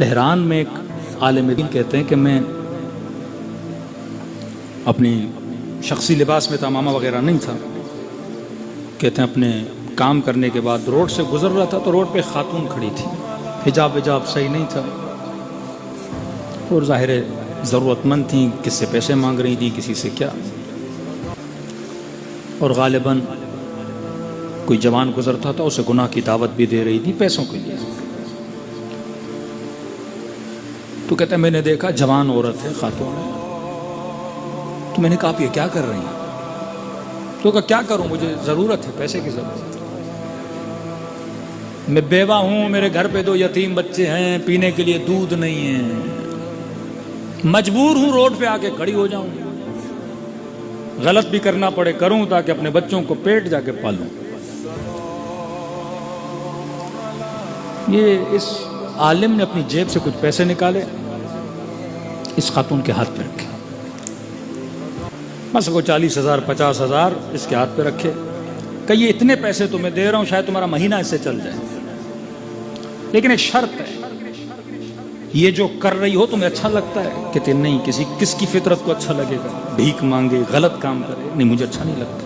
Tehran میں ایک عالم دین کہتے ہیں کہ میں اپنی شخصی لباس میں تھا، امامہ وغیرہ نہیں تھا، کہتے ہیں اپنے کام کرنے کے بعد روڈ سے گزر رہا تھا تو روڈ پہ خاتون کھڑی تھی، حجاب صحیح نہیں تھا اور ظاہر ضرورت مند تھیں، کس سے پیسے مانگ رہی تھی، کسی سے کیا، اور غالباً کوئی جوان گزرتا تھا اسے گناہ کی دعوت بھی دے رہی تھی پیسوں کے لیے۔ تو کہتا ہے میں نے دیکھا جوان عورت ہے، خاتون ہے، تو میں نے کہا آپ یہ کیا کر رہی ہیں؟ تو کہا کیا کروں، مجھے ضرورت ہے، پیسے کی ضرورت ہے، میں بیوہ ہوں، میرے گھر پہ 2 یتیم بچے ہیں، پینے کے لیے دودھ نہیں ہے، مجبور ہوں روڈ پہ آ کے کھڑی ہو جاؤں، غلط بھی کرنا پڑے کروں تاکہ اپنے بچوں کو پیٹ جا کے پالوں۔ یہ اس عالم نے اپنی جیب سے کچھ پیسے نکالے، اس خاتون کے ہاتھ پہ رکھے، بس کو 40,000 50,000 اس کے ہاتھ پہ رکھے، کہ یہ اتنے پیسے تمہیں دے رہا ہوں، شاید تمہارا مہینہ اس سے چل جائے، لیکن ایک شرط ہے، یہ جو کر رہی ہو تمہیں اچھا لگتا ہے؟ کہتے نہیں، کس کی فطرت کو اچھا لگے گا، بھیک مانگے، غلط کام کرے، نہیں مجھے اچھا نہیں لگتا۔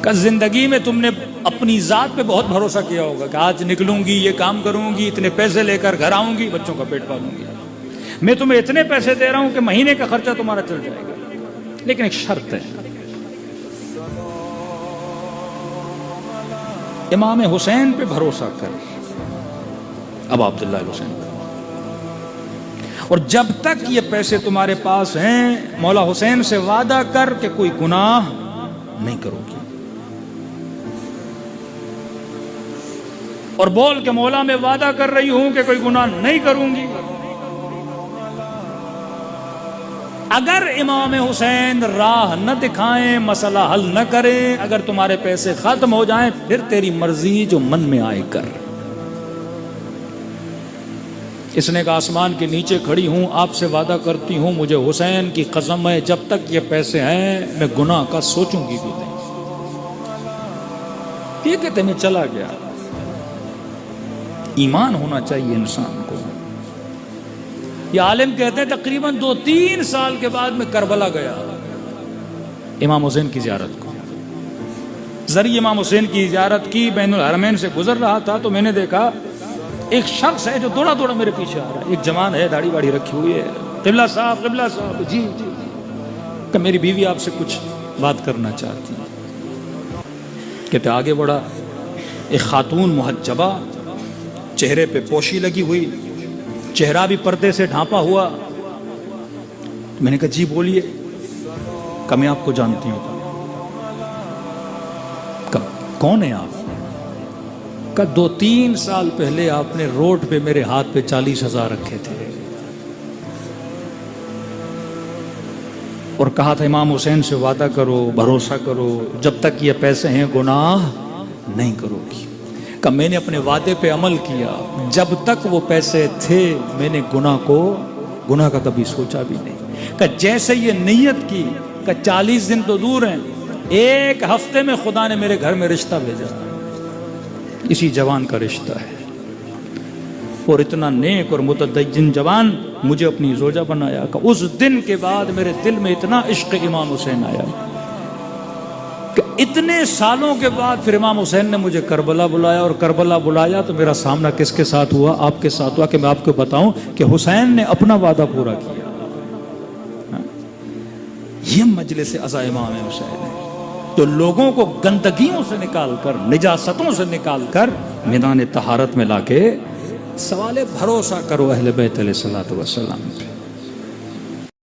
کہ زندگی میں تم نے اپنی ذات پہ بہت بھروسہ کیا ہوگا کہ آج نکلوں گی، یہ کام کروں گی، اتنے پیسے لے کر گھر آؤں گی، بچوں کا پیٹ پالوں گی، میں تمہیں اتنے پیسے دے رہا ہوں کہ مہینے کا خرچہ تمہارا چل جائے گا، لیکن ایک شرط ہے، امام حسین پہ بھروسہ کر، اب عبداللہ حسین پہ، اور جب تک یہ پیسے تمہارے پاس ہیں مولا حسین سے وعدہ کر کہ کوئی گناہ نہیں کرو گی، اور بول کہ مولا میں وعدہ کر رہی ہوں کہ کوئی گناہ نہیں کروں گی۔ اگر امام حسین راہ نہ دکھائیں، مسئلہ حل نہ کریں، اگر تمہارے پیسے ختم ہو جائیں، پھر تیری مرضی جو من میں آئے کر۔ اس نے کہا آسمان کے نیچے کھڑی ہوں، آپ سے وعدہ کرتی ہوں، مجھے حسین کی قسم ہے جب تک یہ پیسے ہیں میں گناہ کا سوچوں گی بھی نہیں۔ یہ کہتے میں چلا گیا۔ ایمان ہونا چاہیے انسان کو۔ یہ عالم کہتے ہیں تقریباً 2-3 سال کے بعد میں کربلا گیا امام حسین کی زیارت کو، ذریعہ امام حسین کی زیارت کی، بین الحرمین سے گزر رہا تھا تو میں نے دیکھا ایک شخص ہے جو دوڑا دوڑا میرے پیچھے آ رہا ہے، ایک جوان ہے، داڑھی واڑی رکھی ہوئی ہے، قبلہ صاحب جی کہ میری بیوی آپ سے کچھ بات کرنا چاہتی ہے۔ کہتے آگے بڑھا، ایک خاتون محجبہ، چہرے پہ پوشی لگی ہوئی، چہرہ بھی پردے سے ڈھانپا ہوا۔ میں نے کہا جی بولیے، کہ میں آپ کو جانتی ہوں۔ کون ہے آپ؟ کہ 2-3 سال پہلے آپ نے روڈ پہ میرے ہاتھ پہ 40,000 رکھے تھے اور کہا تھا امام حسین سے وعدہ کرو، بھروسہ کرو، جب تک یہ پیسے ہیں گناہ نہیں کرو گی۔ کہ میں نے اپنے وعدے پہ عمل کیا، جب تک وہ پیسے تھے میں نے گناہ کا کبھی سوچا بھی نہیں۔ کہ جیسے یہ نیت کی کہ 40 دن تو دور ہیں، 1 ہفتے میں خدا نے میرے گھر میں رشتہ بھیجا، اسی جوان کا رشتہ ہے، اور اتنا نیک اور متدین جوان مجھے اپنی زوجہ بنایا۔ کہ اس دن کے بعد میرے دل میں اتنا عشق امام حسین آیا کہ اتنے سالوں کے بعد پھر امام حسین نے مجھے کربلا بلایا، اور کربلا بلایا تو میرا سامنا کس کے ساتھ ہوا؟ آپ کے ساتھ ہوا، کہ میں آپ کو بتاؤں کہ حسین نے اپنا وعدہ پورا کیا۔ یہ مجلس عزا امام حسین ہے، تو لوگوں کو گندگیوں سے نکال کر، نجاستوں سے نکال کر میدان طہارت میں لا کے سوال بھروسہ کرو اہل بیت علیہ الصلوۃ والسلام پہ۔